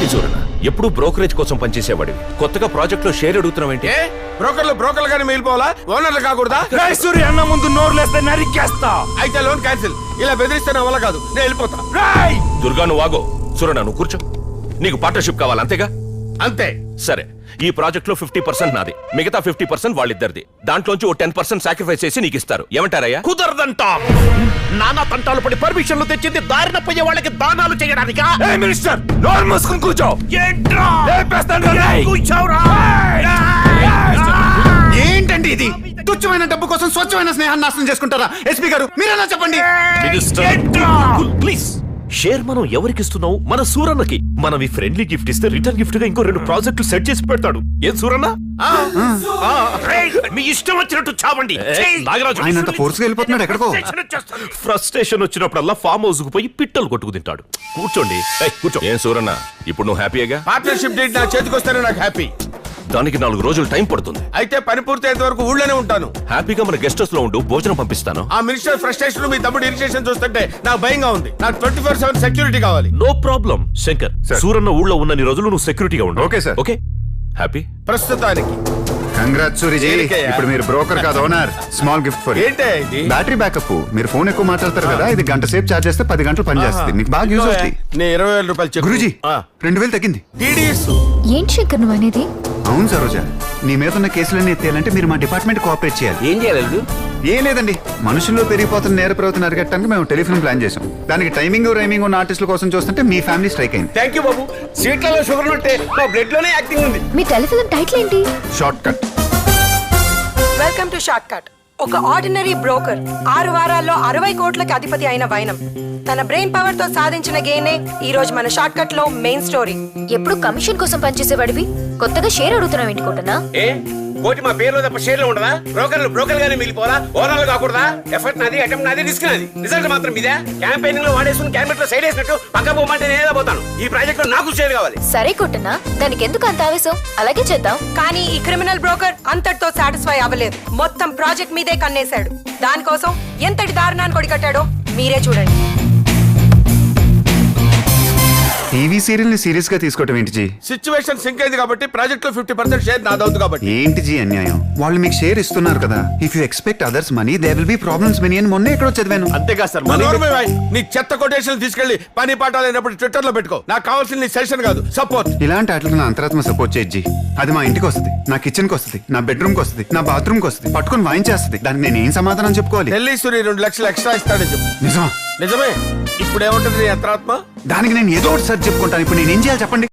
ఏంటి చూడన్న, ఎప్పుడు బ్రోకరేజ్ కోసం పనిచేసేవాడివి, కొత్తగా ప్రాజెక్ట్ లో షేర్ అడుగుతున్నావేంటి? బ్రోకర్లు గానీ మిగిలిపోవాలా, ఓనర్లు కాకూడదా? సూర్య అన్న ముందు నోరులేస్తే నరికేస్తా. అయితే లోన్ క్యాన్సిల్. ఇలా బెదిరిస్తే నా వల్ల కాదు, నేను వెళ్ళిపోతా. దుర్గా నువ్వు ఆగో. చూడన్న నువ్వు కూర్చో. నీకు పార్ట్నర్షిప్ కావాలి అంతేగా? అంతే. సరే, ఈ ప్రాజెక్ట్ లో 50% నాది, మిగతా 50% వాళ్ళిద్దరిది. దాంట్లోంచి ఓ 10% సాక్రిఫైస్ చేసి నీకు ఇస్తారు. ఏమంటారయ్యా? కుదరదంటా. నానా తంటాలు పడి పర్మిషన్లు తెచ్చింది దారిన పోయే వాళ్ళకి దానాలు చేయడానికా? మినిస్టర్ నోరు మూసుకుని కూర్చో. ఏంట్రా? కూర్చోరా. ఏంటండి ఇది? తుచ్చమైన డబ్బు కోసం స్వచ్ఛమైన స్నేహాన్ని నాశనం చేసుకుంటారా? ఎస్పీ గారు మీరేనా చెప్పండి. ప్లీజ్, షేర్ మనం ఎవరికి ఇస్తున్నావు? మన సూరన్నకి. మనం ఈ ఫ్రెండ్లీ గిఫ్ట్ ఇస్తే రిటర్న్ గిఫ్ట్ గా ఇంకో 2 ప్రాజెక్టులు సెట్ చేసి పెడతాడు. ఏం సూరన్న? మీ ఇష్టం వచ్చినట్టు చావండి. నాగరాజు ఆయన ఫోర్స్ గా వెళ్ళిపోతున్నాడు ఎక్కడికో. ఫ్రస్ట్రేషన్ వచ్చినప్పుడల్లా ఫామ్ హౌస్ కు పోయి పిట్టలు కొట్టుకు తింటాడు. కూర్చోండి. కూర్చో. ఏం సూరన్న, ఇప్పుడు నువ్వు హ్యాపీగా? పార్ట్నర్షిప్ డీడ్ నా చేతికి వస్తేనే నాకు హ్యాపీ. దానికి 4 రోజులు టైం పడుతుంది. అయితే పని పూర్తి అయ్యేంత వరకు ఊళ్ళోనే ఉంటాను. హ్యాపీగా మన గెస్ట్ హౌస్ లో ఉండు, భోజనం పంపిస్తాను. ఆ మినిస్టర్ ఫ్రస్ట్రేషన్, మీ తమ్ముడు ఇరిటేషన్ చూస్తుంటే నాకు భయంగా ఉంది. నాకు 24/7 సెక్యూరిటీ కావాలి. No problem Shankar. సూరన్న ఊళ్ళో ఉన్నన్ని రోజులు నువ్వు సెక్యూరిటీగా ఉండు. Okay sir. Okay, happy? ప్రస్తుతానికి. కంగ్రాట్స్ సూరిజీ. ఇప్పుడు మీరు బ్రోకర్ కాదు, ఓనర్. స్మాల్ గిఫ్ట్ ఫర్ ఏంటే ఇది? Battery backup. మీరు ఫోన్ ఎక్కువ మాట్లాడతారు కదా, ఇది గంట సేపు చార్జ్ చేస్తే 10 గంటలు పని చేస్తుంది. మీకు బాగా యూజ్ అవుతుంది. నేను 20,000 రూపాయలు చెప్పు. గురూజీ 2000 తగ్గింది. టీడీఎస్. ఏంటి శంకర్ నువ్వు అనేది? అవును సరోజ, నీ మీద ఉన్న కేసులన్నీ ఎత్తేయాలంటే మీరు మా డిపార్ట్మెంట్ కోఆపరేట్ చేయాలి. ఏం చేయాలి? ఏం లేదండి, మనుషుల్లో పెరిగిపోతున్న నేర ప్రవర్తన అరికట్టడానికి మేము టెలిఫిల్మ్ ప్లాన్ చేసాం. దానికి రైమింగ్ ఉన్న ఆర్టిస్టుల కోసం చూస్తుంటే మీ ఫ్యామిలీ స్ట్రైక్ అయింది. థ్యాంక్ యూ బాబు. సీట్లలో షుగర్ ఉంటే మా బ్లడ్ లోనే యాక్టింగ్ ఉంది. మీ టెలిఫిల్మ్ టైటిల్ ఏంటి? Short cut. Welcome to short cut. ఒక ఆర్డినరీ బ్రోకర్ 6 వారాల్లో 60 కోట్లకి అధిపతి అయిన వైనం తన బ్రెయిన్ పవర్ తో సాధించిన గేనే ఈ రోజు మన షార్ట్ కట్ లో మెయిన్ స్టోరీ. ఎప్పుడు కమిషన్ కోసం పనిచేసేవాడివి కొత్తగా షేర్ అడుగుతున్నావు ఏంటి కొంటున్నా? కోటి మా పేర్లో తప్ప షేర్లు ఉండదా? బ్రోకర్ గానే మిగిలిపోవాలా, ఓనర్లు కాకూడదా? ఎఫర్ట్ నాది, అటెంప్ట్ నాది, రిస్క్ నాది. రిజల్ట్ మాత్రం ఇదే. క్యాంపెయినింగ్ లో వాడేసుకుని క్యాబినెట్ లో సైడ్ వేసినట్టు పక్క పోమంటే నేనే పోతాను. ఈ ప్రాజెక్ట్ లో నాకు షేర్ కావాలి. సరే కొట్టున్నా, దానికి ఎందుకు అంత ఆవేశం? అలాగే చేద్దాం. కానీ ఈ క్రిమినల్ బ్రోకర్ అంతటితో సాటిస్ఫై అవ్వలేదు. మొత్తం ప్రాజెక్ట్ మీదే కన్నేశాడు. దానికోసం ఎంతటి దారుణాన్ని కొడికట్టాడో మీరే చూడండి. టీవీ సీరియల్ ని సీరియస్ గా తీసుకోవటం ఏంటి జీ? సిచ్యువేషన్ సింక్ అయింది కాబట్టి ప్రాజెక్ట్ లో 50% షేర్ నాదవుతుంది కాబట్టి. ఏంటి జీ అన్యాయం? వాళ్ళు మీకు షేర్ ఇస్తున్నారు కదా. If you expect others money there will be problems many అని మొన్న ఎక్కడో చదివాను. అంతేగా సార్. నీ చెత్త కొటేషన్ తీసుకెళ్లి పని పాట లేనప్పుడు ట్విట్టర్ లో పెట్టుకో. నాకు కావాల్సిన నీ సెషన్ కాదు, సపోర్ట్. ఇలాంటి వాటికి నా అంతరాత్మ సపోర్ట్ చేయొచ్చు జీ. అది మా ఇంటికి వస్తుంది, నా కిచెన్ కి వస్తుంది, నా బెడ్రూమ్ కి వస్తుంది, నా బాత్రూమ్ కి వస్తుంది, పట్టుకుని వాయించేస్తుంది. దానికి నేను ఏం సమాధానం చెప్పుకోవాలి? ఢిల్లీ 2 లక్షలు ఎక్స్ట్రా ఇస్తాడని చెప్పు. నిజమా? నిజమే. ఇప్పుడు ఏమంటుంది నీ అంతరాత్మ? దానికి నేను ఏదో ఒకటి సరి చెప్పుకుంటాను. ఇప్పుడు నేను ఏం చేయాలి చెప్పండి?